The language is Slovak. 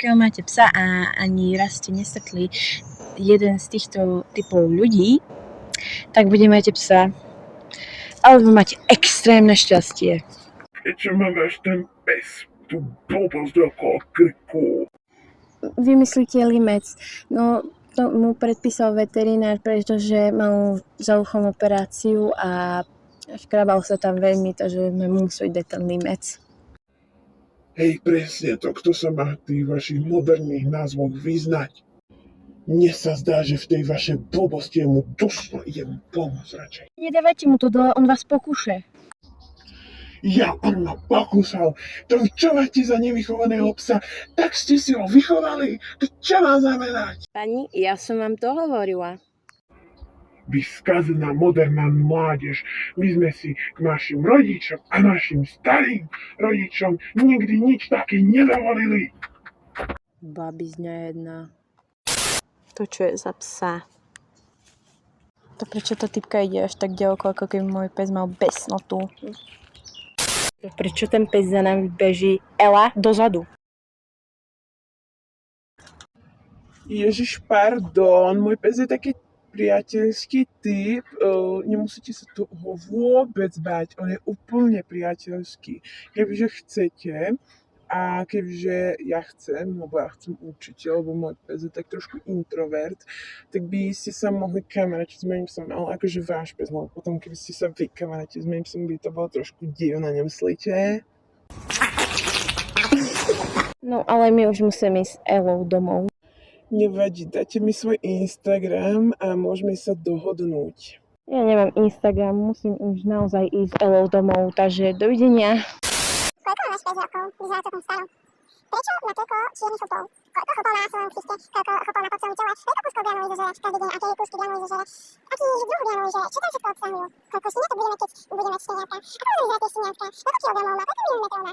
pokiaľ máte psa a ani raz ste nestretli jeden z týchto typov ľudí, tak bude máte psa, alebo máte extrémne šťastie. Prečo ma máš ten pes tú blbosť okolo krku? Vymyslíte limec. No, to mu predpísal veterinár, pretože mal za uchom operáciu a škrabal sa tam veľmi, takže sme museli dať ten limec. Hej, presne to, kto sa má v tých vašich moderných názvoch vyznať. Mne sa zdá, že v tej vašej blbosti je mu dusno, idem pomôcť radšej. Nedávajte mu to dole, on vás pokúše. Ja, on ma pokúsal. To čo máte za nevychovaného psa? Tak ste si ho vychovali. To čo má znamenať? Pani, ja som vám to hovorila. Vy skazená moderná mládež, my sme si k našim rodičom a našim starým rodičom nikdy nič také nedovolili. Babizňa jedna. To čo je za psa? To prečo tá typka ide až tak ďaleko, ako keby môj pes mal besnotu? Prečo ten pes za nami beží? Ela, dozadu. Ježiš, pardon, môj pes je taký priateľský typ, nemusíte sa toho vôbec bať, on je úplne priateľský. Kebyže chcete a kebyže ja chcem, lebo ja chcem určite, lebo môj pes je tak trošku introvert, tak by ste sa mohli kamarátiť s mojím psom, ale akože váš pes, lebo potom keby ste sa vy kamarátiť s mojím psom, by to bolo trošku divné, nemyslíte? No ale my už musíme ísť s Elou domov. Nevadí, dajte mi svoj Instagram a môžeme sa dohodnúť. Ja nemám Instagram, musím už naozaj ísť s Elou domov, takže dovidenia. Koľko máš 5 rokov? Vyzerá to tam staro. Prečo na toľko čiernych chlpov? Koľko chlpov má na svojom ksichte? Koľko chlpov má po celom tele? Koľko kúskov granuly zožereš každý deň? Aké kúsky granuly zožereš? Aký druh granuly žere? Čo tam všetko obsahujú? Koľko šteniatok budeme, keď budeme mať šteniatka? Ako budú vyzerať tie šteniatka? Koľko kilogramov má? Koľko milimetrov má?